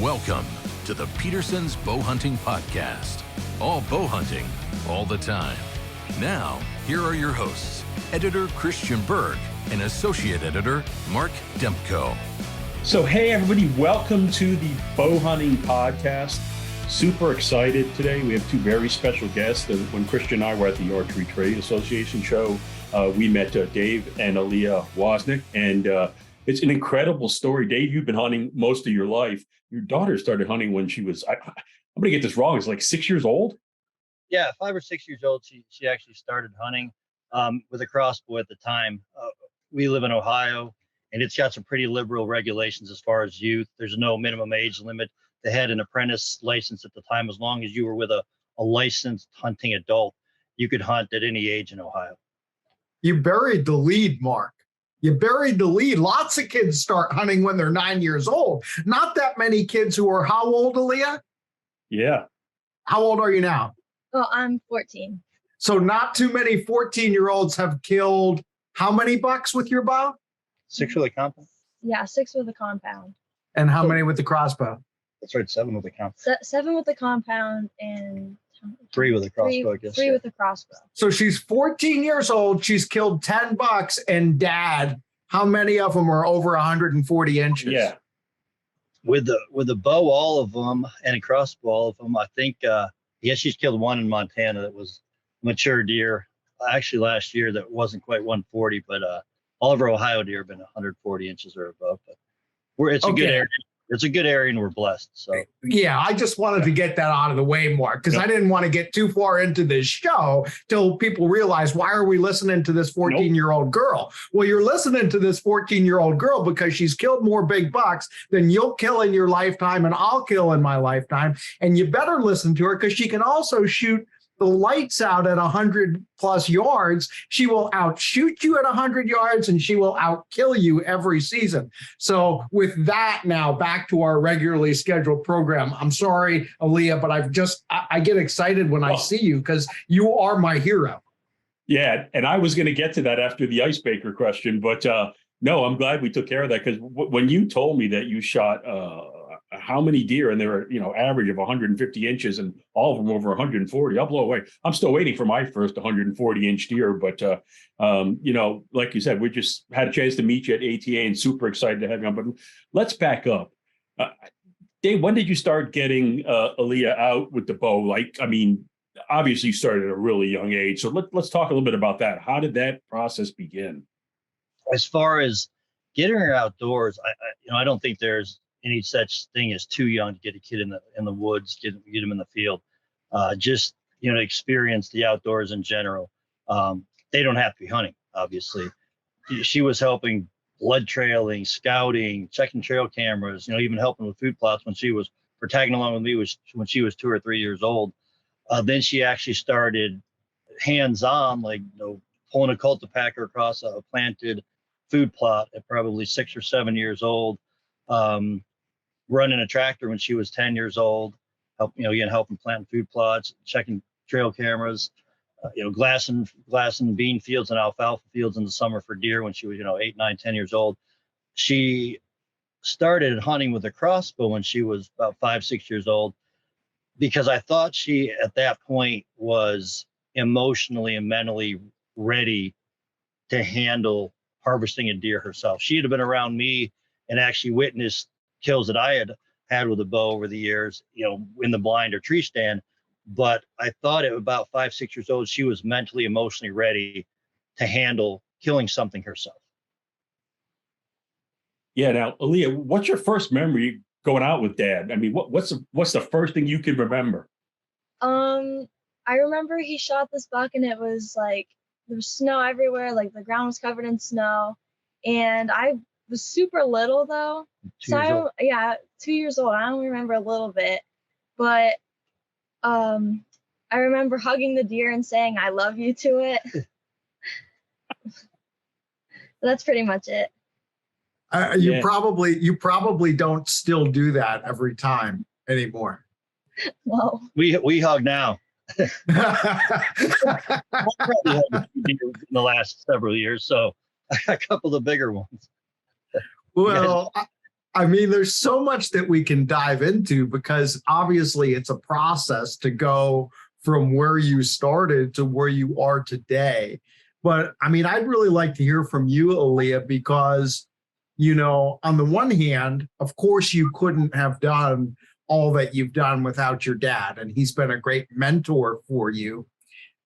Welcome to the Petersen's Bowhunting Podcast. All bow hunting, all the time. Now, here are your hosts, Editor Christian Berg and Associate Editor Mark Dempko. So, hey, everybody, welcome to the Bowhunting Podcast. Super excited today. We have two very special guests. When Christian and I were at the Archery Trade Association show, we met Dave and Aleah Wozniak, and it's an incredible story. Dave, you've been hunting most of your life. Your daughter started hunting when she was, I'm going to get this wrong, it's like 6 years old? Yeah, 5 or 6 years old. She actually started hunting with a crossbow at the time. We live in Ohio, and it's got some pretty liberal regulations as far as youth. There's no minimum age limit. They had an apprentice license at the time. As long as you were with a licensed hunting adult, you could hunt at any age in Ohio. You buried the lead, Mark. You buried the lead. Lots of kids start hunting when they're 9 years old. Not that many kids who are how old, Aleah? Yeah. How old are you now? Oh, I'm 14. So not too many 14-year-olds have killed how many bucks with your bow? 6 with a compound? Yeah, 6 with a compound. And how many with the crossbow? That's right, 7 with a compound. 7 with the compound and 3 with a crossbow, I guess. 3 with a crossbow. So she's 14 years old. She's killed 10 bucks. And Dad, how many of them are over 140 inches? Yeah. With the bow, all of them, and a crossbow, all of them. I think, she's killed one in Montana that was mature deer. Actually, last year that wasn't quite 140, but all of our Ohio deer have been 140 inches or above. But it's a good area. It's a good area, and we're blessed. So yeah, I just wanted to get that out of the way, Mark, because I didn't want to get too far into this show till people realize, why are we listening to this 14-year-old girl? Well, you're listening to this 14-year-old girl because she's killed more big bucks than you'll kill in your lifetime and I'll kill in my lifetime. And you better listen to her because she can also shoot the lights out at 100 plus yards. She will outshoot you at 100 yards and she will outkill you every season. So with that, now back to our regularly scheduled program. I'm sorry, Aleah, but I get excited when I see you because you are my hero. Yeah, and I was going to get to that after the icebreaker question, but no, I'm glad we took care of that, because when you told me that you shot how many deer, and they were, average of 150 inches and all of them over 140, I'll blow away. I'm still waiting for my first 140 inch deer, but like you said, we just had a chance to meet you at ATA and super excited to have you on. But let's back up. Dave, when did you start getting Aleah out with the bow? Obviously you started at a really young age. So let's talk a little bit about that. How did that process begin? As far as getting her outdoors, I don't think there's any such thing as too young to get a kid in the woods, get them in the field. Just experience the outdoors in general. They don't have to be hunting, obviously. She was helping blood trailing, scouting, checking trail cameras, even helping with food plots when she was, or tagging along with me when she was 2 or 3 years old. Then she actually started hands-on, pulling a cultipacker across a planted food plot at probably 6 or 7 years old. Running a tractor when she was 10 years old, helping plant food plots, checking trail cameras, glassing bean fields and alfalfa fields in the summer for deer when she was, 8, 9, 10 years old. She started hunting with a crossbow when she was about 5, 6 years old, because I thought she, at that point, was emotionally and mentally ready to handle harvesting a deer herself. She had been around me and actually witnessed kills that I had with a bow over the years, in the blind or tree stand. But I thought at about 5, 6 years old, she was mentally, emotionally ready to handle killing something herself. Yeah. Now, Aleah, what's your first memory going out with Dad? What's the first thing you can remember? I remember he shot this buck and it was there was snow everywhere. The ground was covered in snow, and I was super little though. 2 years old. I only remember a little bit, but I remember hugging the deer and saying "I love you" to it. That's pretty much it. You probably don't still do that every time anymore. No. We hug now. I probably had a few deer in the last several years, so a couple of the bigger ones. Well, I mean, there's so much that we can dive into because obviously it's a process to go from where you started to where you are today. But I mean, I'd really like to hear from you, Aleah, because, on the one hand, of course, you couldn't have done all that you've done without your dad, and he's been a great mentor for you.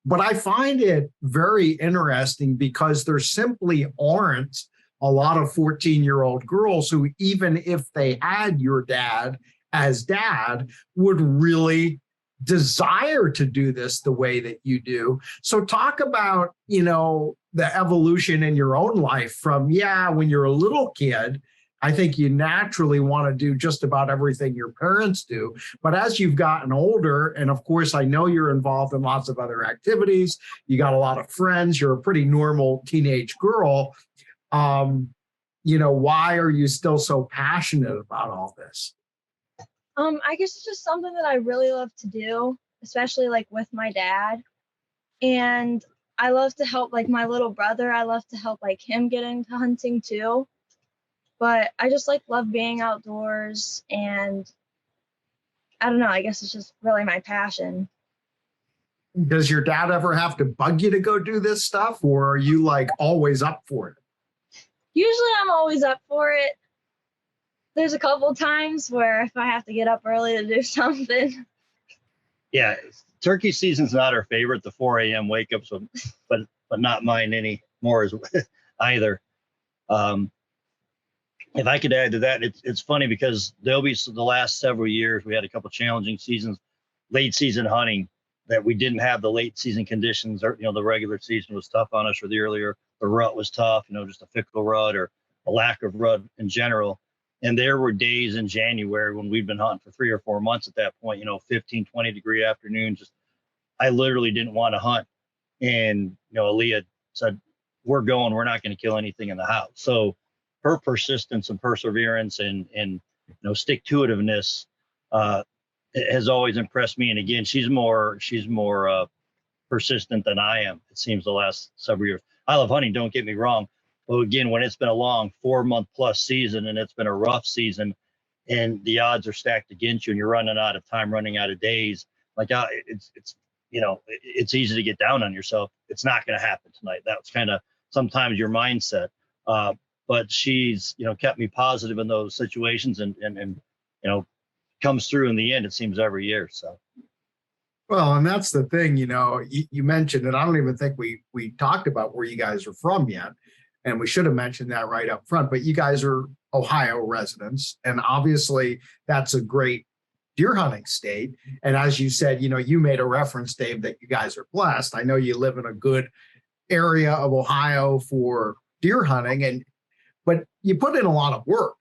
But I find it very interesting because there simply aren't a lot of 14-year-old girls who, even if they had your dad as dad, would really desire to do this the way that you do. So talk about, the evolution in your own life from, when you're a little kid, I think you naturally want to do just about everything your parents do. But as you've gotten older, and of course, I know you're involved in lots of other activities, you got a lot of friends, you're a pretty normal teenage girl. Why are you still so passionate about all this? I guess it's just something that I really love to do, especially like with my dad. And I love to help like my little brother. I love to help like him get into hunting too. But I just love being outdoors, and I don't know, I guess it's just really my passion. Does your dad ever have to bug you to go do this stuff, or are you always up for it? Usually I'm always up for it. There's a couple times where if I have to get up early to do something. Yeah, turkey season's not our favorite, the 4 a.m. wake up, so but not mine anymore as either. If I could add to that, it's funny because there'll be the last several years we had a couple challenging seasons, late season hunting, that we didn't have the late season conditions, or the regular season was tough on us, or the rut was tough, just a fickle rut or a lack of rut in general. And there were days in January when we'd been hunting for 3 or 4 months at that point, 15, 20 degree afternoons. Just I literally didn't want to hunt. And Aleah said, we're not going to kill anything in the house. So her persistence and perseverance and stick-to-itiveness has always impressed me. And again, she's more persistent than I am, it seems, the last several years. I love hunting, don't get me wrong. But again, when it's been a long 4-month plus season and it's been a rough season and the odds are stacked against you and you're running out of time, running out of days, it's easy to get down on yourself. It's not going to happen tonight. That's kind of sometimes your mindset. But she's, kept me positive in those situations and comes through in the end, it seems, every year. So. Well, and that's the thing, you mentioned, and I don't even think we talked about where you guys are from yet. And we should have mentioned that right up front, but you guys are Ohio residents. And obviously that's a great deer hunting state. And as you said, you made a reference, Dave, that you guys are blessed. I know you live in a good area of Ohio for deer hunting, but you put in a lot of work.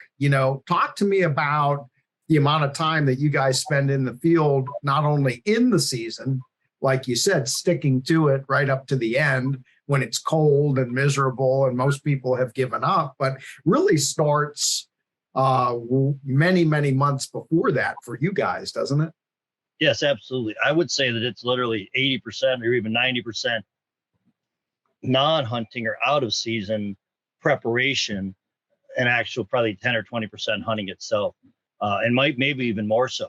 Talk to me about the amount of time that you guys spend in the field, not only in the season, like you said, sticking to it right up to the end when it's cold and miserable and most people have given up, but really starts many, many months before that for you guys, doesn't it? Yes, absolutely. I would say that it's literally 80% or even 90% non-hunting or out of season preparation, and actual probably 10 or 20% hunting itself, and maybe even more so.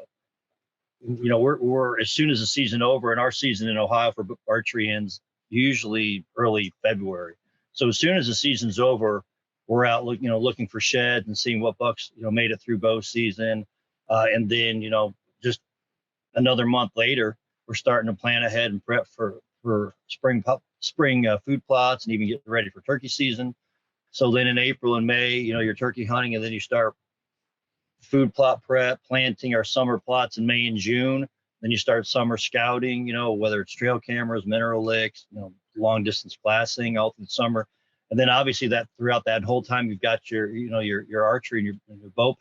We're as soon as the season over, and our season in Ohio for archery ends usually early February. So as soon as the season's over, we're out looking for sheds and seeing what bucks made it through bow season, and then just another month later, we're starting to plan ahead and prep for spring food plots and even get ready for turkey season. So then in April and May, you're turkey hunting, and then you start food plot prep, planting our summer plots in May and June. Then you start summer scouting, whether it's trail cameras, mineral licks, long distance glassing all through the summer. And then obviously that throughout that whole time, you've got your archery and your bow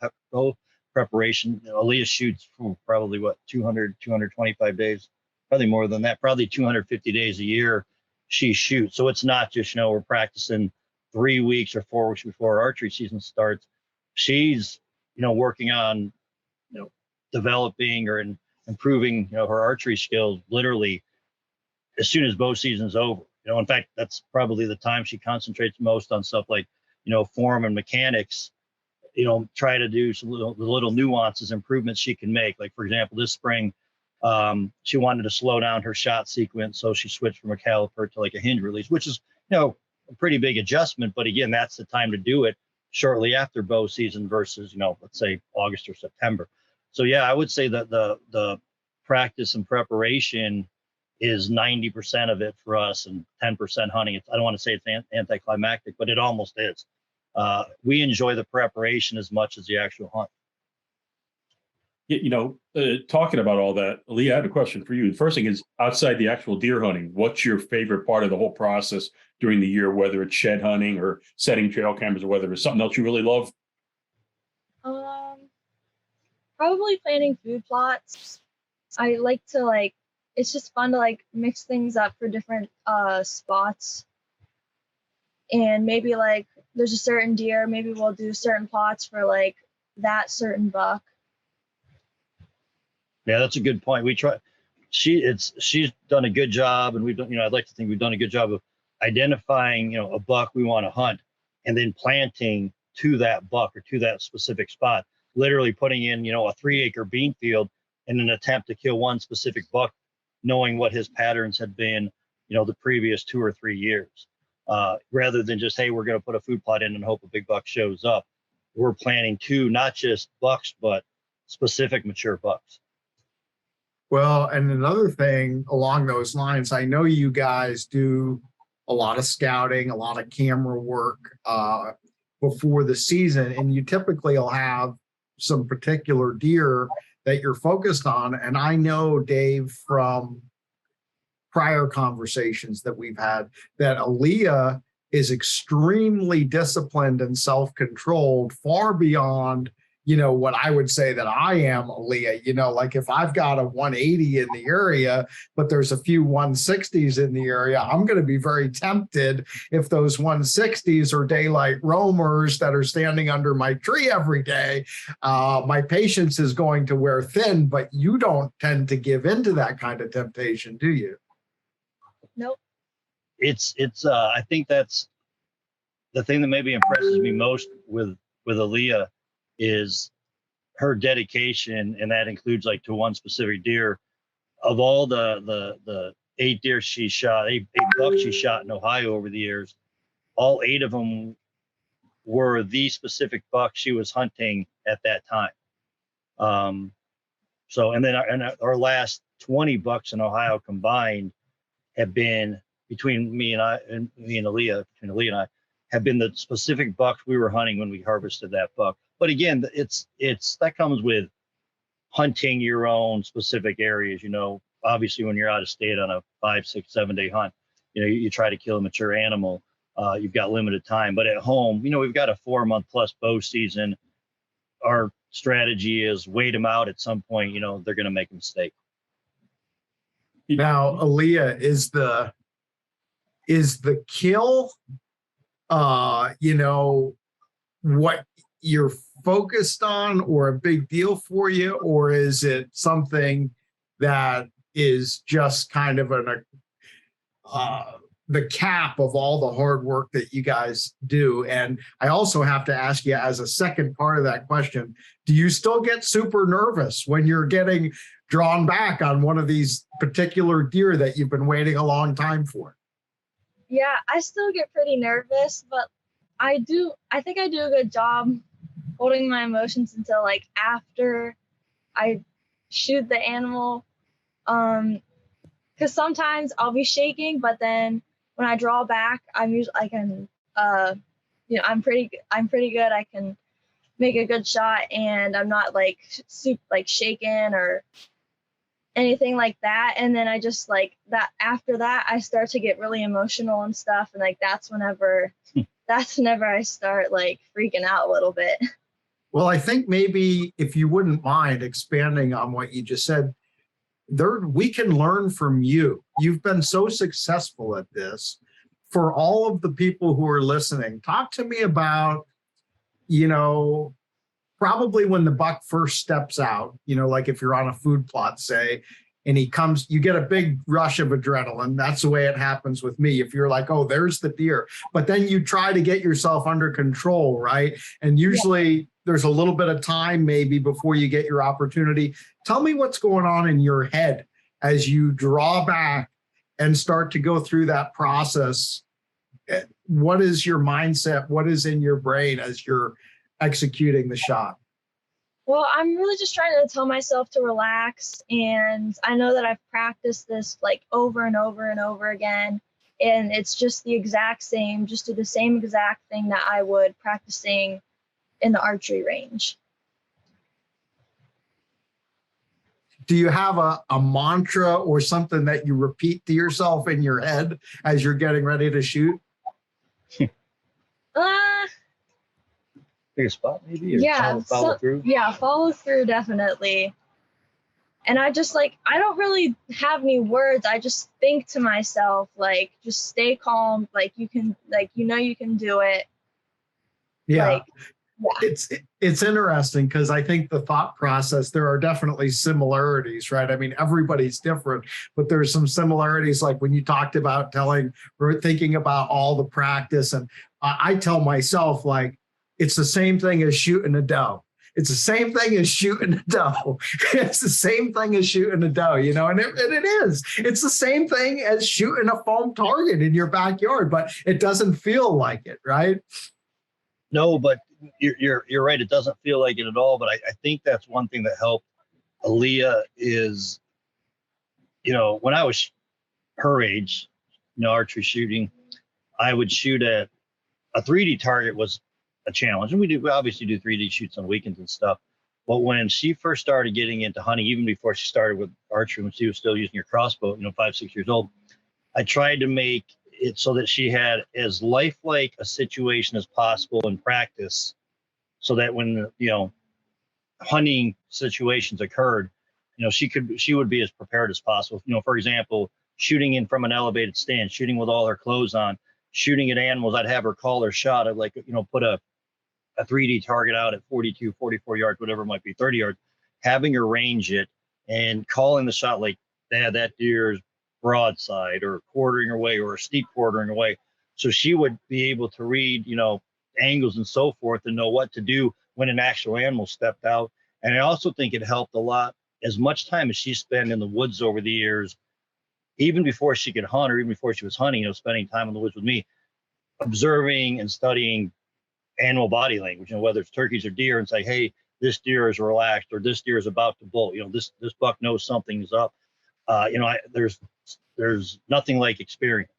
preparation. Aleah shoots for probably 225 days, probably more than that, probably 250 days a year she shoots. So it's not just, we're practicing 3 weeks or 4 weeks before our archery season starts. She's, working on, developing or improving, her archery skills literally as soon as bow season's over. In fact, that's probably the time she concentrates most on stuff like, form and mechanics, try to do some little nuances, improvements she can make. Like, for example, this spring, she wanted to slow down her shot sequence. So she switched from a caliper to like a hinge release, which is, a pretty big adjustment. But again, that's the time to do it shortly after bow season versus, let's say August or September. So yeah, I would say that the practice and preparation is 90% of it for us and 10% hunting. I don't want to say it's anticlimactic, but it almost is. We enjoy the preparation as much as the actual hunt. Talking about all that, Aleah, I had a question for you. The first thing is, outside the actual deer hunting, what's your favorite part of the whole process during the year, whether it's shed hunting or setting trail cameras or whether it's something else you really love? Probably planning food plots. I like to it's just fun to mix things up for different spots. And maybe there's a certain deer, maybe we'll do certain plots for that certain buck. Yeah, that's a good point. We try. She's done a good job, and we've done. I'd like to think we've done a good job of identifying, a buck we want to hunt, and then planting to that buck or to that specific spot. Literally putting in, a 3-acre bean field in an attempt to kill one specific buck, knowing what his patterns had been, the previous 2 or 3 years. Rather than just, hey, we're going to put a food plot in and hope a big buck shows up. We're planning to not just bucks, but specific mature bucks. Well, and another thing along those lines, I know you guys do a lot of scouting, a lot of camera work before the season, and you typically will have some particular deer that you're focused on. And I know, Dave, from prior conversations that we've had, that Aleah is extremely disciplined and self-controlled, far beyond what I would say that I am, Aleah. If I've got a 180 in the area, but there's a few 160s in the area, I'm going to be very tempted if those 160s are daylight roamers that are standing under my tree every day. My patience is going to wear thin, but you don't tend to give into that kind of temptation, do you? Nope. It's I think that's the thing that maybe impresses me most with Aleah is her dedication, and that includes to one specific deer. Of all the 8 deer she shot, 8 bucks she shot in Ohio over the years, all 8 of them were the specific buck she was hunting at that time. So, and then our last 20 bucks in Ohio combined have been between Aleah and I, have been the specific bucks we were hunting when we harvested that buck. But again, it's that comes with hunting your own specific areas. Obviously when you're out of state on a 5, 6, 7 day hunt, you try to kill a mature animal. You've got limited time, but at home, we've got a 4-month plus bow season. Our strategy is wait them out. At some point, they're going to make a mistake. Now, Aleah, is the kill, what you're focused on or a big deal for you, or is it something that is just kind of the cap of all the hard work that you guys do? And I also have to ask you, as a second part of that question, do you still get super nervous when you're getting drawn back on one of these particular deer that you've been waiting a long time for? Yeah, I still get pretty nervous, but I think I do a good job holding my emotions until after I shoot the animal. Because sometimes I'll be shaking, but then when I draw back, I'm pretty good. I can make a good shot, and I'm not shaken or anything like that. And then I just that after that, I start to get really emotional and stuff, and that's whenever I start freaking out a little bit. Well, I think maybe if you wouldn't mind expanding on what you just said, we can learn from you. You've been so successful at this. For all of the people who are listening, talk to me about, probably when the buck first steps out, if you're on a food plot, say, and he comes, you get a big rush of adrenaline. That's the way it happens with me. If you're oh, there's the deer, but then you try to get yourself under control, right? And usually there's a little bit of time maybe before you get your opportunity. Tell me what's going on in your head as you draw back and start to go through that process. What is your mindset? What is in your brain as you're executing the shot? Well, I'm really just trying to tell myself to relax. And I know that I've practiced this like over and over and over again. And it's just the exact same, just do the same exact thing that I would practicing in the archery range. Do you have a mantra or something that you repeat to yourself in your head as you're getting ready to shoot? Pick a spot maybe? Or Yeah, follow through? Yeah, follow through, definitely. And I just like, I don't really have any words. I just think to myself, like, just stay calm. Like you can, like, you can do it. Yeah. Like, yeah. It's interesting because I think the thought process, there are definitely similarities, right? I mean, everybody's different, but there's some similarities, like when you talked about thinking about all the practice. And I tell myself, like, it's the same thing as shooting a doe. It's the same thing as shooting a doe. It's the same thing as shooting a doe, and it is. It's the same thing as shooting a foam target in your backyard, but it doesn't feel like it, right? No, but you're right. It doesn't feel like it at all. But I think that's one thing that helped Aleah is, when I was her age, archery shooting, I would shoot at a 3D target was a challenge. And we obviously do 3D shoots on weekends and stuff. But when she first started getting into hunting, even before she started with archery, when she was still using her crossbow, 5, 6 years old, I tried to make it so that she had as lifelike a situation as possible in practice, so that when hunting situations occurred, she would be as prepared as possible. For example, shooting in from an elevated stand, shooting with all her clothes on, shooting at animals. I'd have her call her shot. I'd put a 3D target out at 42, 44 yards, whatever it might be, 30 yards, having her range it and calling the shot like, Dad, that deer's broadside or quartering away or a steep quartering away. So she would be able to read, angles and so forth and know what to do when an actual animal stepped out. And I also think it helped a lot, as much time as she spent in the woods over the years, even before she could hunt or even before she was hunting, spending time in the woods with me, observing and studying animal body language, whether it's turkeys or deer, and say, hey, this deer is relaxed or this deer is about to bolt. This buck knows something's up. There's nothing like experience.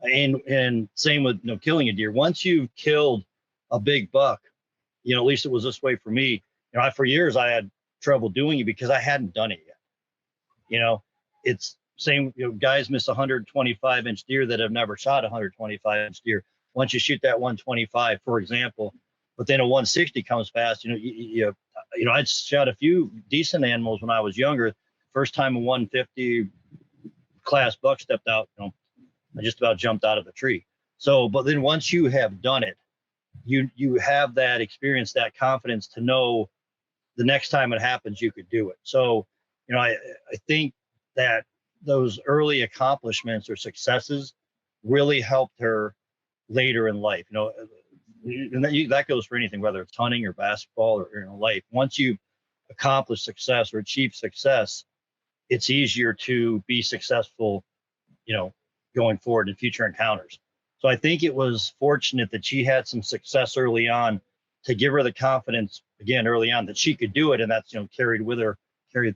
And same with killing a deer. Once you've killed a big buck, at least it was this way for me. For years I had trouble doing it because I hadn't done it yet. It's same. Guys miss 125-inch deer that have never shot 125-inch deer. Once you shoot that 125, for example, but then a 160 comes fast. I'd shot a few decent animals when I was younger. First time a 150 class buck stepped out, I just about jumped out of the tree. So, but then once you have done it, you have that experience, that confidence to know the next time it happens, you could do it. So, I think that those early accomplishments or successes really helped her later in life. And that goes for anything, whether it's hunting or basketball or life. Once you accomplish success or achieve success, it's easier to be successful, going forward in future encounters. So I think it was fortunate that she had some success early on to give her the confidence again early on that she could do it, and that's carried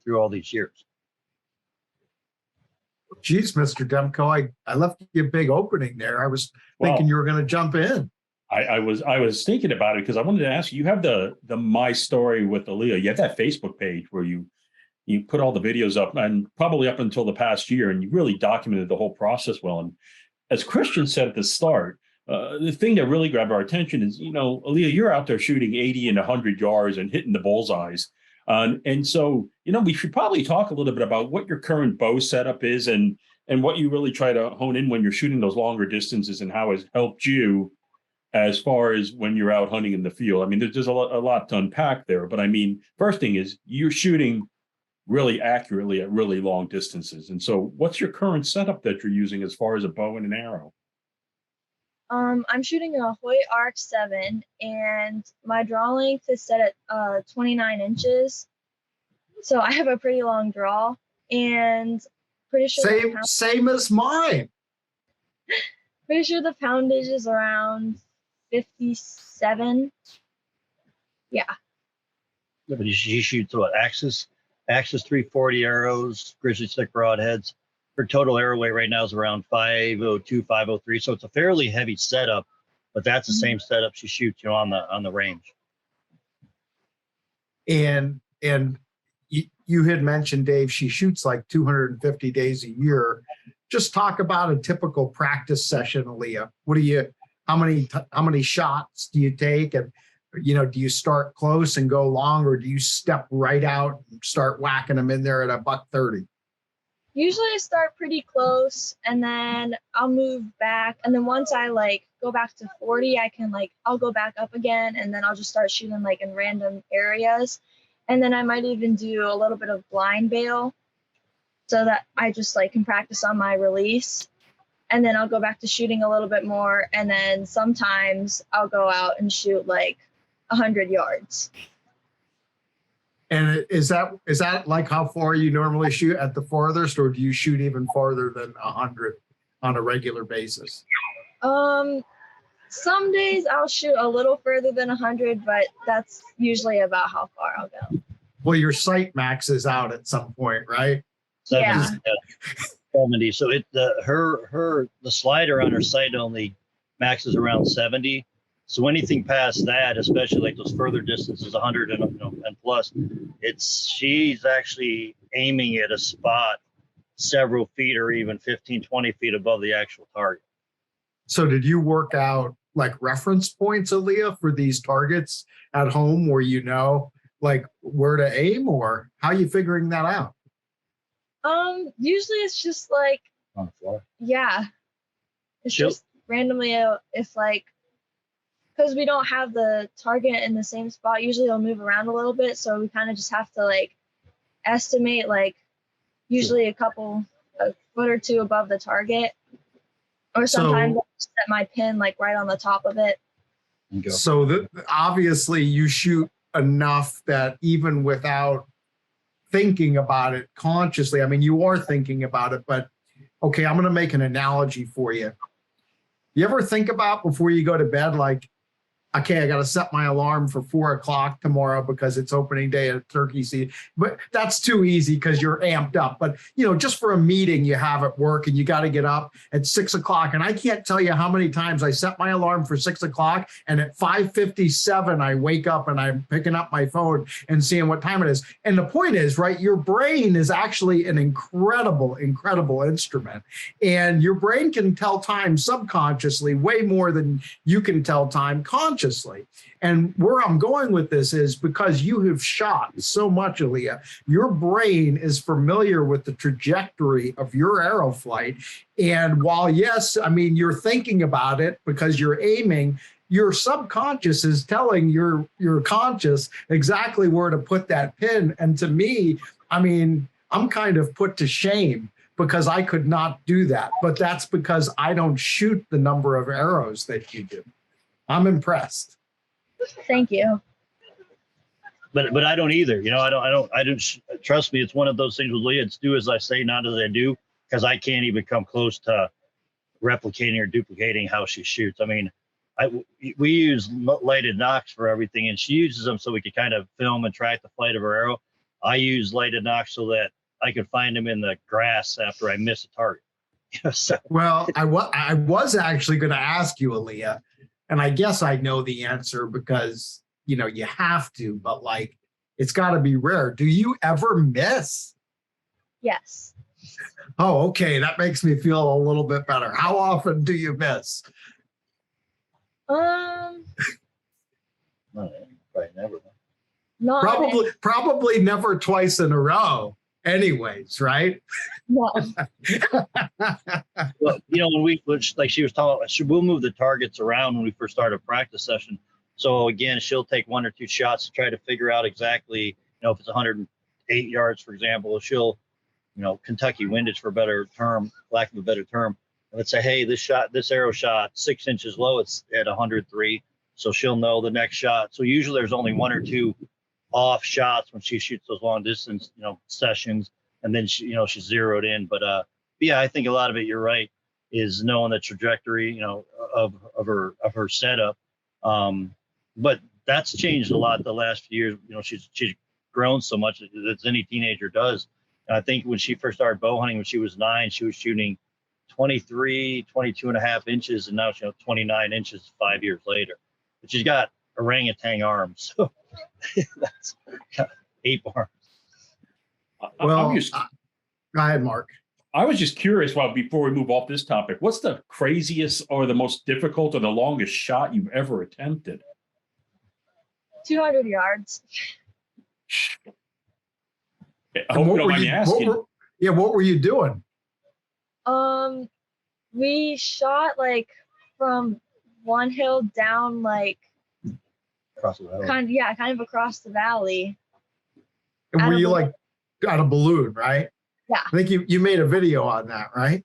through all these years. Geez, Mr. Demko, I left you a big opening there. I was thinking you were going to jump in. I was thinking about it because I wanted to ask you. You have the My Story with Aleah. You have that Facebook page where you put all the videos up, and probably up until the past year, and you really documented the whole process well. And as Christian said at the start, the thing that really grabbed our attention is, Aleah, you're out there shooting 80 and 100 yards and hitting the bullseyes. And so, we should probably talk a little bit about what your current bow setup is and what you really try to hone in when you're shooting those longer distances and how it's helped you as far as when you're out hunting in the field. I mean, there's a lot to unpack there. But I mean, first thing is you're shooting really accurately at really long distances. And so what's your current setup that you're using as far as a bow and an arrow? I'm shooting a Hoyt Arc 7, and my draw length is set at 29 inches. So I have a pretty long draw, and pretty sure Same as mine. pretty sure the poundage is around 57. Yeah. But she shoots what, Axis 340 arrows, grizzly stick broadheads. Her total arrow weight right now is around 502, 503. So it's a fairly heavy setup, but that's the same setup she shoots, on the range. And you had mentioned, Dave, she shoots like 250 days a year. Just talk about a typical practice session, Aleah. How many shots do you take? And, do you start close and go long, or do you step right out and start whacking them in there at $130? Usually I start pretty close, and then I'll move back. And then once I go back to 40, I'll go back up again, and then I'll just start shooting in random areas. And then I might even do a little bit of blind bail so that I just can practice on my release. And then I'll go back to shooting a little bit more. And then sometimes I'll go out and shoot 100 yards. And is that like how far you normally shoot at the farthest, or do you shoot even farther than 100 on a regular basis? Some days I'll shoot a little further than 100, but that's usually about how far I'll go. Well, your sight maxes out at some point, right? 70. Yeah. 70. So the slider on her sight only maxes around 70. So anything past that, especially those further distances, 100 and plus, she's actually aiming at a spot several feet or even 15, 20 feet above the actual target. So did you work out reference points, Aleah, for these targets at home where where to aim, or how are you figuring that out? Usually it's just on the floor. Yeah. It's just randomly if because we don't have the target in the same spot, usually it'll move around a little bit. So we kind of just have to estimate usually a foot or two above the target. Or sometimes I'll set my pin right on the top of it. So obviously you shoot enough that even without thinking about it consciously, you are thinking about it, but okay, I'm going to make an analogy for you. You ever think about before you go to bed, okay, I got to set my alarm for 4:00 tomorrow because it's opening day of turkey season. But that's too easy because you're amped up. But, just for a meeting you have at work and you got to get up at 6:00. And I can't tell you how many times I set my alarm for 6:00 and at 5:57, I wake up and I'm picking up my phone and seeing what time it is. And the point is, right, your brain is actually an incredible, incredible instrument. And your brain can tell time subconsciously way more than you can tell time consciously. And where I'm going with this is because you have shot so much, Aleah, your brain is familiar with the trajectory of your arrow flight. And while, yes, you're thinking about it because you're aiming, your subconscious is telling your conscious exactly where to put that pin. And to me, I'm kind of put to shame because I could not do that. But that's because I don't shoot the number of arrows that you do. I'm impressed. Thank you. But I don't either. I don't trust me. It's one of those things with Leah. It's do as I say, not as I do, because I can't even come close to replicating or duplicating how she shoots. We use lighted nocks for everything, and she uses them so we can kind of film and track the flight of her arrow. I use lighted nocks so that I can find them in the grass after I miss a target. Well, I was actually going to ask you, Aleah, and I guess I know the answer because, you have to, but it's got to be rare. Do you ever miss? Yes. Oh, okay. That makes me feel a little bit better. How often do you miss? Probably never. Probably never twice in a row. Anyways, right? No. Well, when she was talking, we'll move the targets around when we first start a practice session. So again, she'll take 1 or 2 shots to try to figure out exactly, if it's 108 yards, for example, she'll, Kentucky windage for lack of a better term, let's say, hey, this arrow shot 6 inches low, it's at 103. So she'll know the next shot. So usually there's only 1 or 2 off shots when she shoots those long distance, sessions, and then she's zeroed in. But yeah, I think a lot of it, you're right, is knowing the trajectory, of her setup. But that's changed a lot the last few years. She's grown so much as any teenager does. And I think when she first started bow hunting, when she was 9, she was shooting 22 and a half inches, and now she's 29 inches 5 years later. But she's got orangutan arms, so that's 8 arms. Well, go ahead, Mark. I was just curious, before we move off this topic, what's the craziest or the most difficult or the longest shot you've ever attempted? 200 yards. I hope you don't mind me asking. What were you doing? We shot like from one hill down, like Across the valley. kind of across the valley. And were you like got a balloon, right? Yeah. I think you made a video on that, right?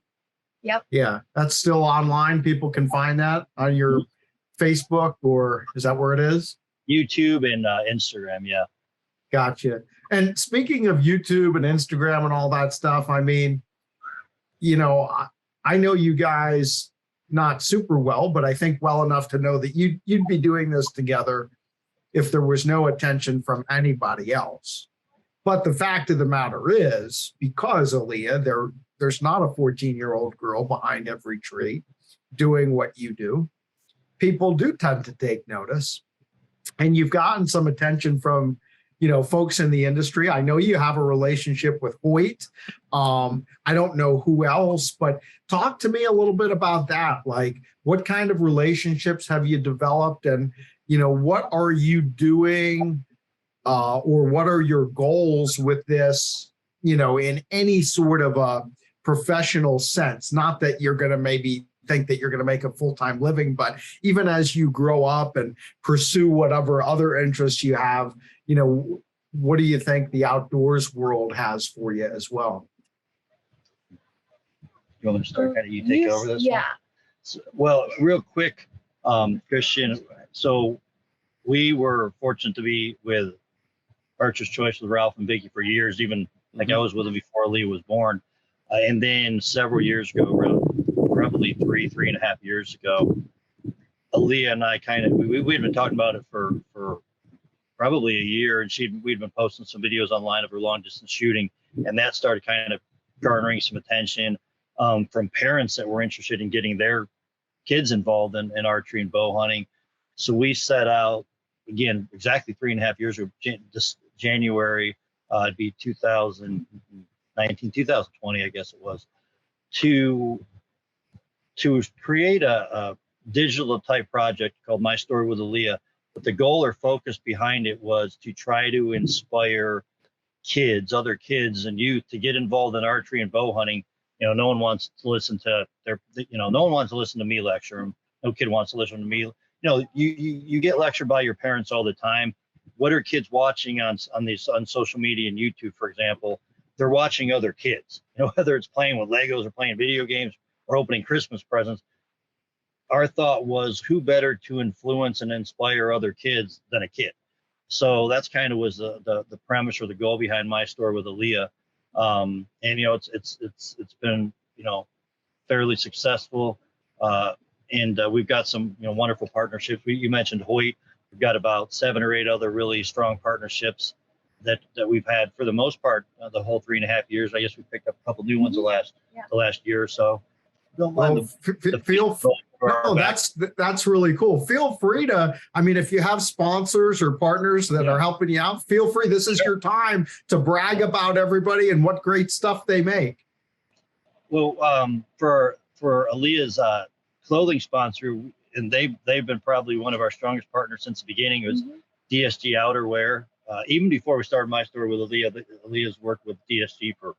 Yep. Yeah, that's still online. People can find that on your Facebook, or is that where it is? YouTube and Instagram, yeah. Gotcha. And speaking of YouTube and Instagram and all that stuff, I mean, I know you guys not super well, but I think well enough to know that you'd be doing this together if there was no attention from anybody else. But the fact of the matter is, because Aleah, there's not a 14-year-old girl behind every tree doing what you do. People do tend to take notice, and you've gotten some attention from folks in the industry. I know you have a relationship with Hoyt. I don't know who else, but talk to me a little bit about that. Like, what kind of relationships have you developed, and what are you doing, or what are your goals with this, in any sort of a professional sense? Not that you're going to maybe think that you're going to make a full-time living, but even as you grow up and pursue whatever other interests you have, what do you think the outdoors world has for you as well? You want me to start? Kind of, you take over this? Yeah. One? So, well, real quick, Christian. So we were fortunate to be with Archer's Choice with Ralph and Vicky for years, even like I was with them before Aleah was born. And then several years ago, around probably 3.5 years ago, Aleah and I we'd been talking about it for probably a year, and we'd been posting some videos online of her long distance shooting, and that started kind of garnering some attention from parents that were interested in getting their kids involved in archery and bow hunting. So we set out, again, exactly 3.5 years ago, this January, it'd be 2019, 2020, I guess it was, to create a digital type project called My Story with Aleah. But the goal or focus behind it was to try to inspire other kids and youth to get involved in archery and bow hunting. No one wants to listen to no one wants to listen to me lecture them. No kid wants to listen to me. You get lectured by your parents all the time. What are kids watching on social media and YouTube, for example? They're watching other kids, whether it's playing with Legos or playing video games or opening Christmas presents. Our thought was, who better to influence and inspire other kids than a kid? So that's kind of was the premise or the goal behind My Story with Aleah. And it's been fairly successful, and we've got some wonderful partnerships. You mentioned Hoyt. We've got about 7 or 8 other really strong partnerships that we've had for the most part the whole 3.5 years. I guess we picked up a couple new ones the last year or so. Don't mind that's really cool. Feel free to, if you have sponsors or partners that are helping you out, feel free. This is your time to brag about everybody and what great stuff they make. Well, for Aleah's clothing sponsor, and they've been probably one of our strongest partners since the beginning, it was DSG Outerwear. Even before we started My Story with Aleah, Aleah's worked with DSG for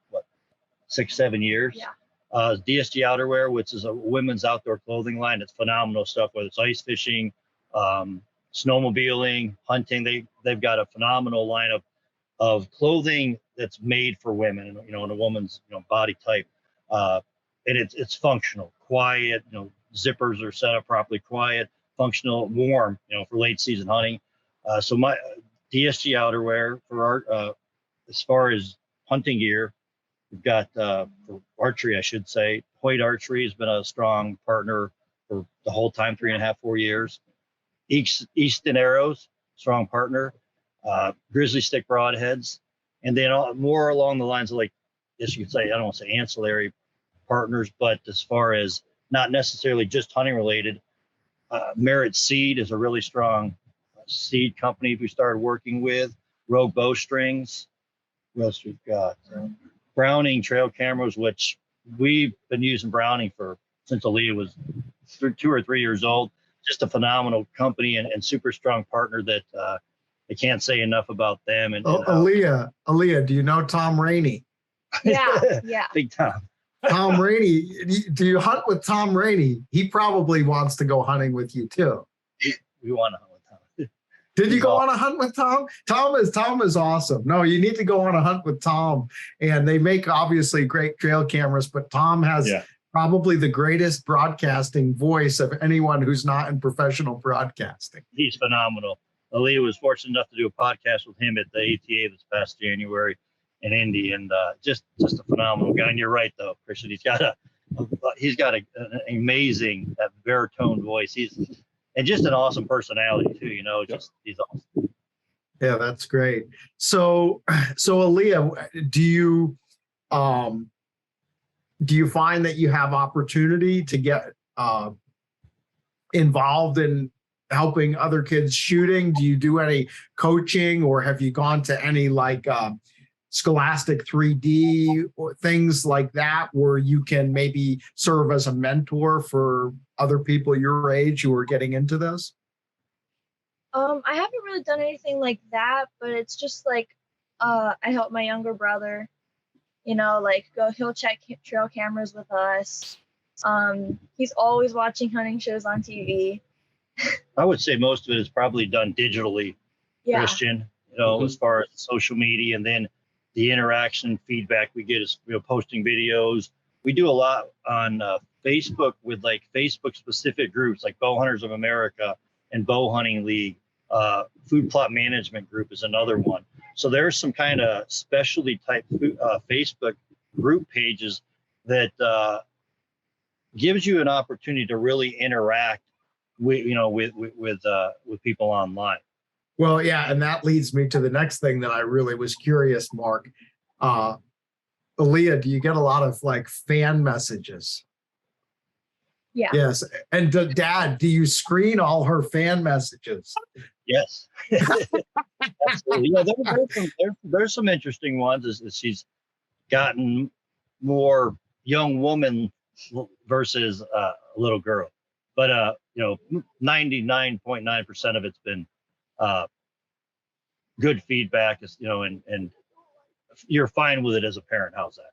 6-7 years. Yeah. DSG Outerwear, which is a women's outdoor clothing line. It's phenomenal stuff, whether it's ice fishing, snowmobiling, hunting. They've got a phenomenal line of clothing that's made for women, in a woman's body type, and it's functional quiet, zippers are set up properly, quiet, functional, warm, for late season hunting. So my DSG outerwear for our, as far as hunting gear, we've got for archery, I should say, Hoyt Archery has been a strong partner for the whole time, 3.5, 4 years. Easton Arrows, strong partner. Grizzly Stick broadheads, and then more along the lines of, like, as you could say, I don't want to say ancillary partners, but as far as not necessarily just hunting related, Merit Seed is a really strong seed company we started working with. Rogue Bowstrings. What else we've got? Browning trail cameras, which we've been using Browning since Aleah was 2 or 3 years old. Just a phenomenal company and super strong partner that I can't say enough about them. And Aleah, do you know Tom Rainey? Yeah. Big time. Tom Rainey, do you hunt with Tom Rainey? He probably wants to go hunting with you too. We want to hunt with Tom. Did you go on a hunt with Tom? Tom is awesome. No, you need to go on a hunt with Tom. And they make obviously great trail cameras, but Tom has probably the greatest broadcasting voice of anyone who's not in professional broadcasting. He's phenomenal. Aleah was fortunate enough to do a podcast with him at the ATA this past January in Indy, and just a phenomenal guy. And you're right, though, Christian. He's got an amazing baritone voice. And just an awesome personality too. He's awesome. Yeah, that's great. So Aleah, do you find that you have opportunity to get involved in helping other kids shooting? Do you do any coaching, or have you gone to any Scholastic 3D or things like that where you can maybe serve as a mentor for other people your age who are getting into this? I haven't really done anything like that, but it's just like I help my younger brother, he'll check trail cameras with us. He's always watching hunting shows on TV. I would say most of it is probably done digitally, Christian, as far as social media, and then the interaction feedback we get is posting videos. We do a lot on Facebook with Facebook specific groups like Bowhunters of America and Bow Hunting League. Food Plot Management Group is another one. So there's some kind of specialty type Facebook group pages that gives you an opportunity to really interact with people online. Well, yeah, and that leads me to the next thing that I really was curious, Mark. Aleah, do you get a lot of fan messages? Yeah. Yes. And Dad, do you screen all her fan messages? Yes. Absolutely. There's some interesting ones as she's gotten more young woman versus a little girl. But 99.9% of it's been good feedback, and you're fine with it as a parent. How's that?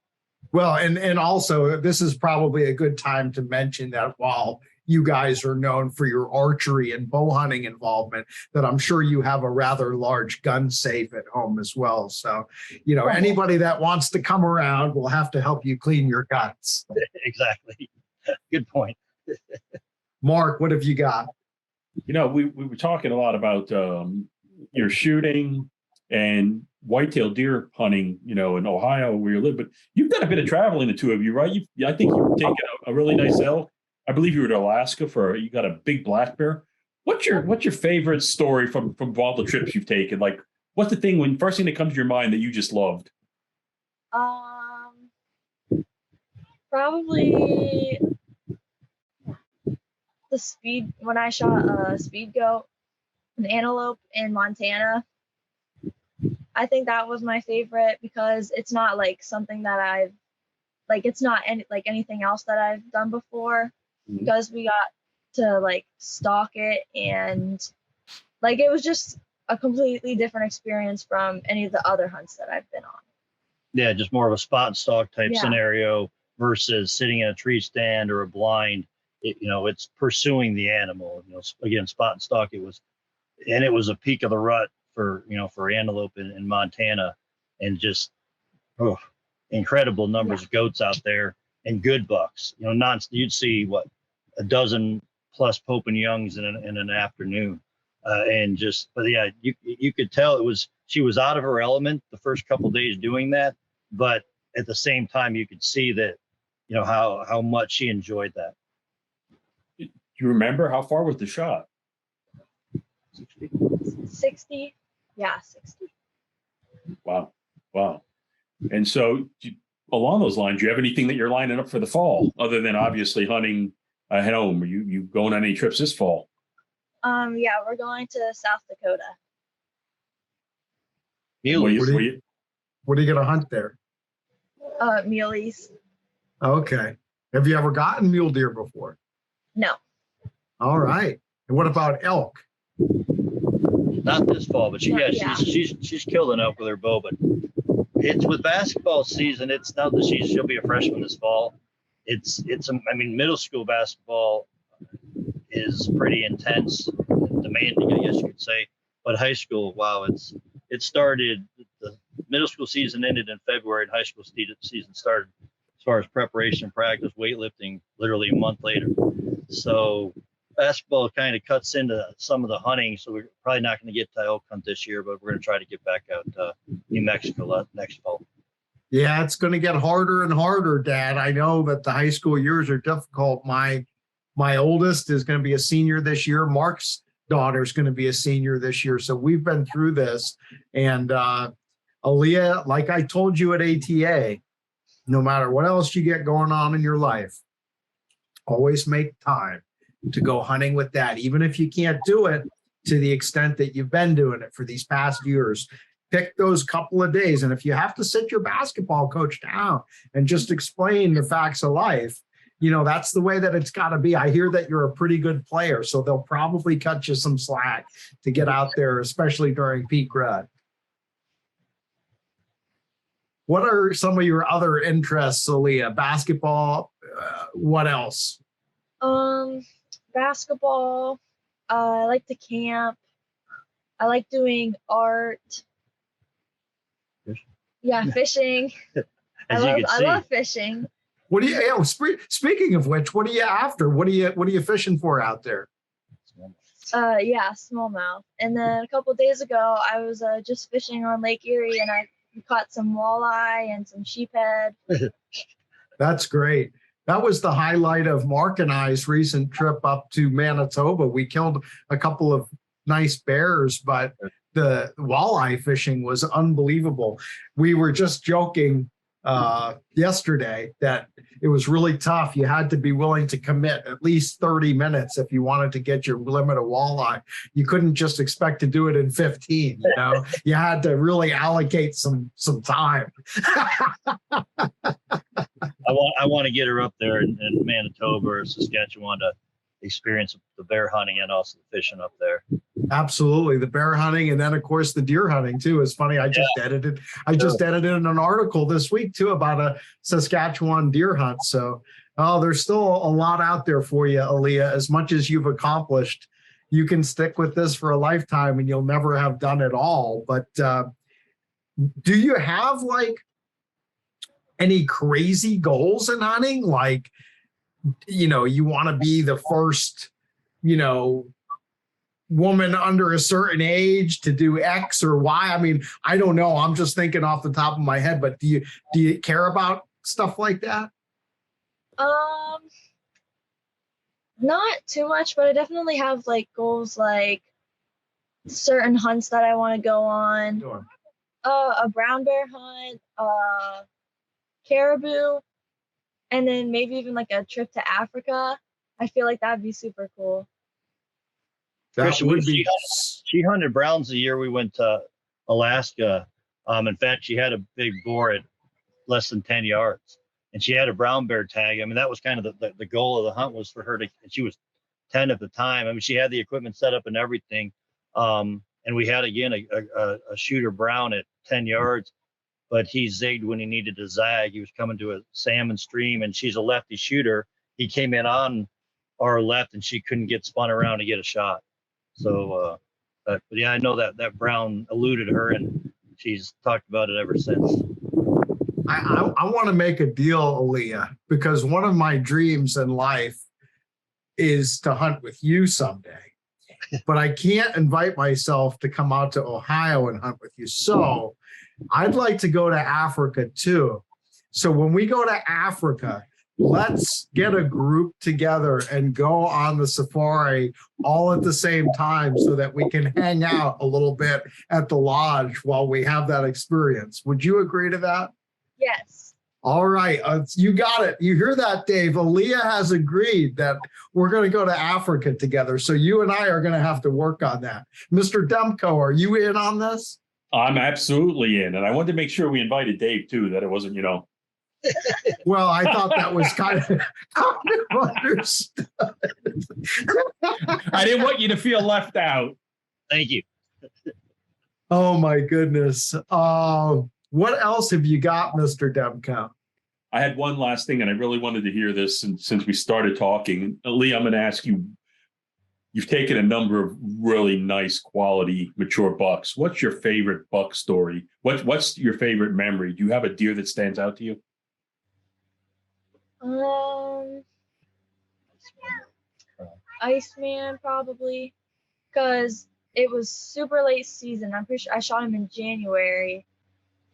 Well, and also this is probably a good time to mention that while you guys are known for your archery and bow hunting involvement, that I'm sure you have a rather large gun safe at home as well. So, anybody that wants to come around will have to help you clean your guns. Exactly. Good point. Mark, what have you got? We were talking a lot about your shooting and whitetail deer hunting, in Ohio where you live, but you've done a bit of traveling, the two of you, right? I think you've taken a really nice elk. I believe you were to Alaska you got a big black bear. What's your favorite story from all the trips you've taken? What's the first thing that comes to your mind that you just loved? Probably the speed when I shot a speed goat, an antelope in Montana. I think that was my favorite because it's not something that it's not anything else that I've done before, because we got to stalk it, and it was just a completely different experience from any of the other hunts that I've been on. Yeah, just more of a spot and stalk type scenario versus sitting in a tree stand or a blind. It's pursuing the animal. Again, spot and stalk. It was a peak of the rut for antelope in Montana, and just incredible numbers of goats out there. and good bucks. You know, you'd see what, a dozen plus Pope and Youngs in an afternoon, but yeah, you could tell she was out of her element the first couple of days doing that, but at the same time you could see that, you know, how much she enjoyed that. Do you remember how far was the shot? 60. Yeah, 60. Wow. And so along those lines, do you have anything that you're lining up for the fall other than obviously hunting at home? Are you going on any trips this fall? Yeah, we're going to South Dakota. What are you gonna hunt there? Muleys. Okay. Have you ever gotten mule deer before? No. All right. And what about elk? Not this fall, but she's killed an elk with her bow. But it's with basketball season. It's now that she'll be a freshman this fall. I mean, middle school basketball is pretty intense, demanding, I guess you could say. But high school, wow, it started. The middle school season ended in February, and high school season started as far as preparation, practice, weightlifting, literally a month later. So basketball kind of cuts into some of the hunting. So we're probably not going to get to elk hunt this year, but we're going to try to get back out to New Mexico next fall. Yeah, it's going to get harder and harder, Dad. I know that the high school years are difficult. My oldest is going to be a senior this year. Mark's daughter is going to be a senior this year. So we've been through this. And Aleah, like I told you at ATA, no matter what else you get going on in your life, always make time to go hunting with Dad, even if you can't do it to the extent that you've been doing it for these past years. Pick those couple of days. And if you have to sit your basketball coach down and just explain the facts of life, you know, that's the way that it's got to be. I hear that you're a pretty good player, so they'll probably cut you some slack to get out there, especially during peak rut. What are some of your other interests, Aleah? Basketball, what else? Basketball. I like to camp. I like doing art. Yeah, fishing. I love fishing. What do you? Speaking of which, what are you after? What are you fishing for out there? Yeah, smallmouth. And then a couple of days ago, I was just fishing on Lake Erie, and I caught some walleye and some sheephead. That's great. That was the highlight of Mark and I's recent trip up to Manitoba. We killed a couple of nice bears, but the walleye fishing was unbelievable. We were just joking yesterday that it was really tough. You had to be willing to commit at least 30 minutes if you wanted to get your limit of walleye. You couldn't just expect to do it in 15, you know. You had to really allocate some time. I want to get her up there in Manitoba or Saskatchewan to experience the bear hunting and also the fishing up there. Absolutely, the bear hunting, and then of course the deer hunting too. It's funny. I just edited an article this week too about a Saskatchewan deer hunt. So, there's still a lot out there for you, Aleah. As much as you've accomplished, you can stick with this for a lifetime, and you'll never have done it all. But do you have like any crazy goals in hunting? Like, you know, you want to be the first, you know, woman under a certain age to do X or Y? I mean, I don't know. I'm just thinking off the top of my head, but do you care about stuff like that? Not too much, but I definitely have like goals, like certain hunts that I want to go on. Sure. A brown bear hunt, caribou, and then maybe even like a trip to Africa. I feel like that'd be super cool. She hunted browns the year we went to Alaska. In fact, she had a big boar at less than 10 yards, and she had a brown bear tag. I mean, that was kind of the goal of the hunt, was for her to, and she was 10 at the time. I mean, she had the equipment set up and everything. And we had, again, a shooter brown at 10 yards, but he zigged when he needed to zag. He was coming to a salmon stream, and she's a lefty shooter. He came in on our left, and she couldn't get spun around to get a shot. So, but yeah, I know that brown eluded her, and she's talked about it ever since. I want to make a deal, Aleah, because one of my dreams in life is to hunt with you someday. But I can't invite myself to come out to Ohio and hunt with you. So I'd like to go to Africa too. So when we go to Africa, let's get a group together and go on the safari all at the same time so that we can hang out a little bit at the lodge while we have that experience. Would you agree to that? Yes. All right. You got it. You hear that, Dave? Aleah has agreed that we're going to go to Africa together. So you and I are going to have to work on that. Mr. Demko, are you in on this? I'm absolutely in. And I wanted to make sure we invited Dave too, that it wasn't, Well, I thought that was kind of understood. I didn't want you to feel left out. Thank you. Oh, my goodness. What else have you got, Mr. Demko? I had one last thing, and I really wanted to hear this since we started talking. Lee, I'm going to ask you, you've taken a number of really nice quality mature bucks. What's your favorite buck story? What's your favorite memory? Do you have a deer that stands out to you? Iceman probably, because it was super late season. I'm pretty sure I shot him in January,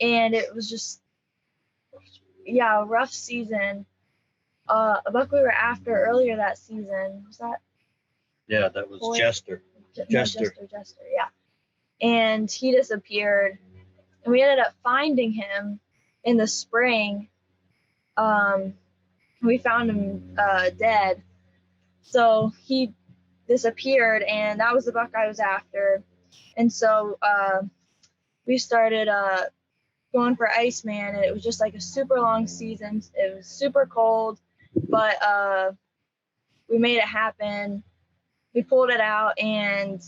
and it was just, a rough season. A buck we were after earlier that season, was that? Yeah, that was Hoyt? Jester. Jester, yeah. And he disappeared, and we ended up finding him in the spring. We found him dead. So he disappeared, and that was the buck I was after. And so we started going for Iceman, and it was just like a super long season. It was super cold, but we made it happen. We pulled it out, and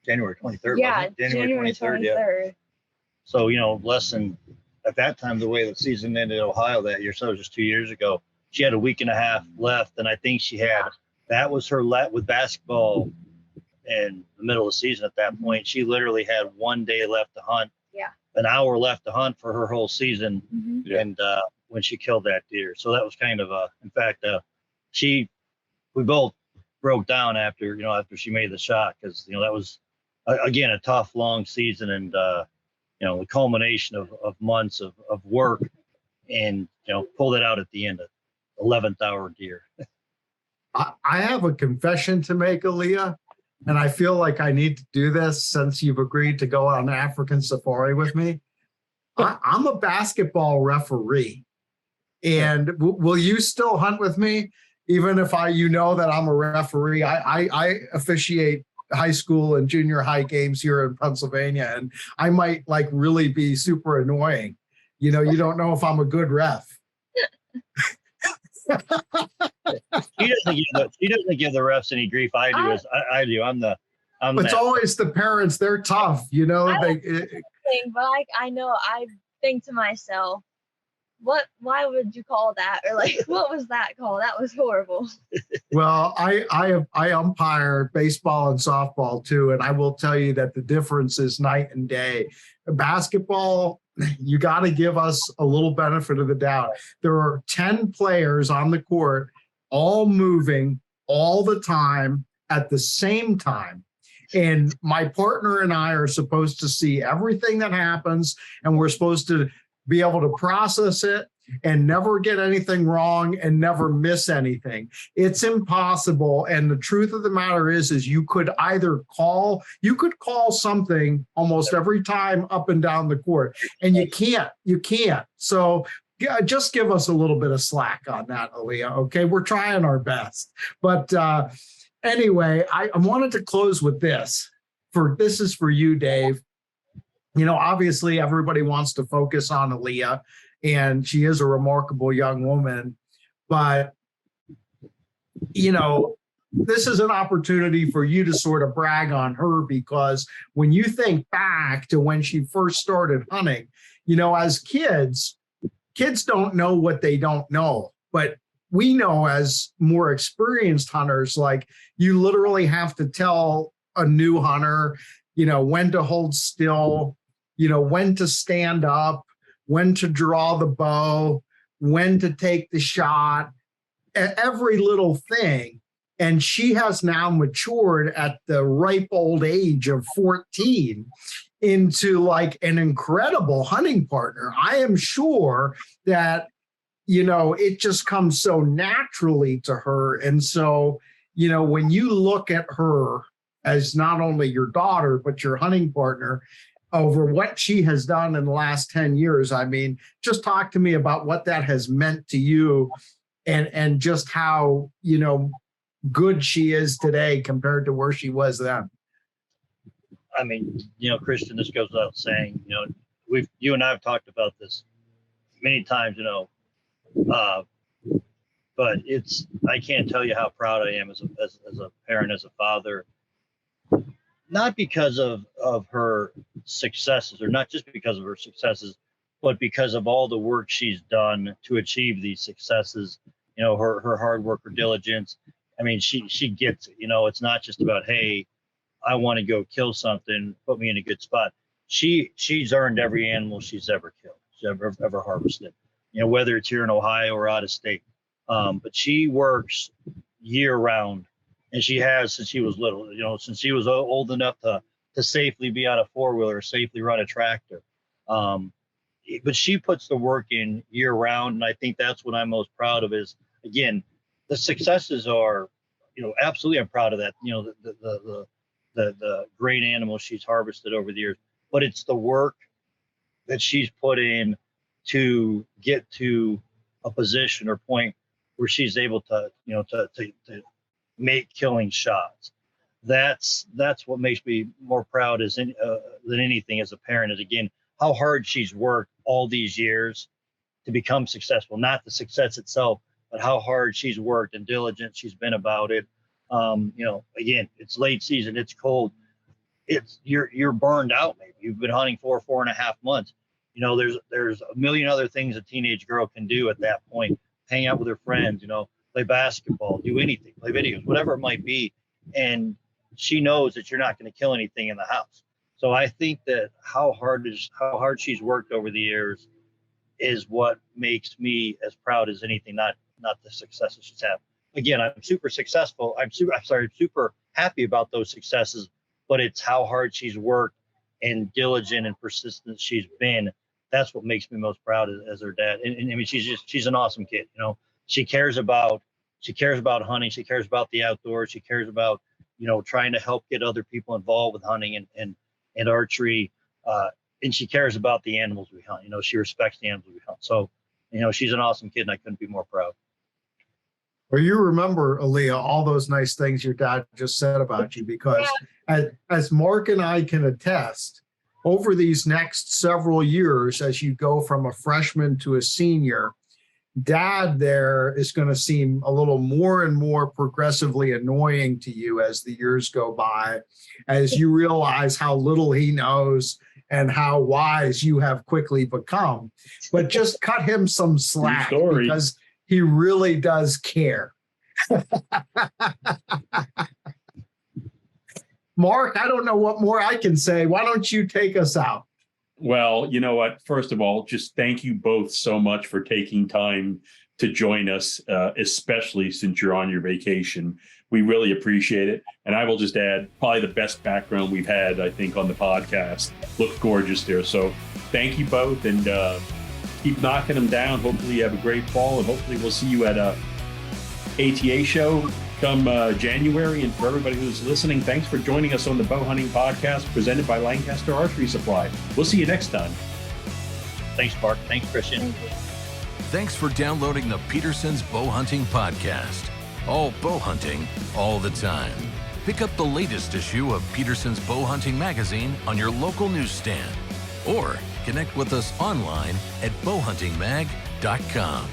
January 23rd. yeah, wasn't it? January 23rd. Yeah. So, less than, at that time, the way the season ended in Ohio that year, so it was just 2 years ago, she had a week and a half left, and I think she had, that was her with basketball in the middle of the season at that point. She literally had 1 day left to hunt. Yeah. An hour left to hunt for her whole season. Mm-hmm. Yeah. And when she killed that deer. So that was kind of in fact, we both broke down after she made the shot, because, that was, again, a tough, long season, and, the culmination of months of work, and, pulled it out at the end of 11th hour deer. I have a confession to make, Aleah, and I feel like I need to do this since you've agreed to go on an African safari with me. I'm a basketball referee, and will you still hunt with me, even if that I'm a referee? I officiate high school and junior high games here in Pennsylvania, and I might really be super annoying. You don't know if I'm a good ref. She doesn't give the refs any grief. I do. I do. It's always the parents. They're tough, But I know, I think to myself, why would you call that? Or what was that call? That was horrible. Well, I umpire baseball and softball too, and I will tell you that the difference is night and day. Basketball, you got to give us a little benefit of the doubt. There are 10 players on the court, all moving all the time at the same time. And my partner and I are supposed to see everything that happens, and we're supposed to be able to process it and never get anything wrong and never miss anything. It's impossible. And the truth of the matter is you could call something almost every time up and down the court, and you can't. So just give us a little bit of slack on that, Aleah. Okay. We're trying our best, but anyway, I wanted to close with this. This is for you, Dave. Obviously everybody wants to focus on Aleah, and she is a remarkable young woman, but, this is an opportunity for you to sort of brag on her, because when you think back to when she first started hunting, as kids don't know what they don't know, but we know as more experienced hunters, you literally have to tell a new hunter, when to hold still, when to stand up, when to draw the bow, when to take the shot, every little thing. And she has now matured at the ripe old age of 14 into like an incredible hunting partner. I am sure that, it just comes so naturally to her. And so, when you look at her as not only your daughter, but your hunting partner over what she has done in the last 10 years, I mean, just talk to me about what that has meant to you and just how, good she is today compared to where she was then. I mean, Christian, this goes without saying, you and I have talked about this many times, but I can't tell you how proud I am as a parent, as a father, not because of her successes, or not just because of her successes, but because of all the work she's done to achieve these successes, her hard work, her diligence. I mean, she gets it, it's not just about, hey, I want to go kill something, put me in a good spot. She's earned every animal she's ever killed, she's ever harvested, whether it's here in Ohio or out of state. But she works year round, and she has since she was little, since she was old enough to safely be on a four-wheeler, safely run a tractor. But she puts the work in year round. And I think that's what I'm most proud of is, again, the successes are, absolutely I'm proud of that, the great animals she's harvested over the years, but it's the work that she's put in to get to a position or point where she's able to, to make killing shots. That's what makes me more proud than anything as a parent is, again, how hard she's worked all these years to become successful, not the success itself, but how hard she's worked and diligent she's been about it. Again, it's late season, it's cold. You're burned out. Maybe you've been hunting for 4.5 months. There's a million other things a teenage girl can do at that point. Hang out with her friends, play basketball, do anything, play videos, whatever it might be. And she knows that you're not going to kill anything in the house. So I think that how hard she's worked over the years is what makes me as proud as anything, not the successes she's had. Again, I'm super successful. I'm super happy about those successes, but it's how hard she's worked and diligent and persistent she's been. That's what makes me most proud as her dad. And I mean, she's an awesome kid. She cares about hunting. She cares about the outdoors. She cares about, trying to help get other people involved with hunting and archery. And she cares about the animals we hunt. She respects the animals we hunt. So, she's an awesome kid, and I couldn't be more proud. Well, you remember, Aleah, all those nice things your dad just said about you, because as Mark and I can attest, over these next several years, as you go from a freshman to a senior, Dad there is going to seem a little more and more progressively annoying to you as the years go by, as you realize how little he knows and how wise you have quickly become. But just cut him some slack, because he really does care. Mark, I don't know what more I can say. Why don't you take us out? Well, you know what? First of all, just thank you both so much for taking time to join us, especially since you're on your vacation. We really appreciate it. And I will just add, probably the best background we've had, I think, on the podcast. Looks gorgeous there. So thank you both, and keep knocking them down. Hopefully you have a great fall, and hopefully we'll see you at a ATA show come January. And for everybody who's listening, thanks for joining us on the Bowhunting Podcast presented by Lancaster Archery Supply. We'll see you next time. Thanks, Mark. Thanks, Christian. Thanks for downloading the Petersen's Bowhunting Podcast. All bowhunting, all the time. Pick up the latest issue of Petersen's Bowhunting magazine on your local newsstand, or connect with us online at bowhuntingmag.com.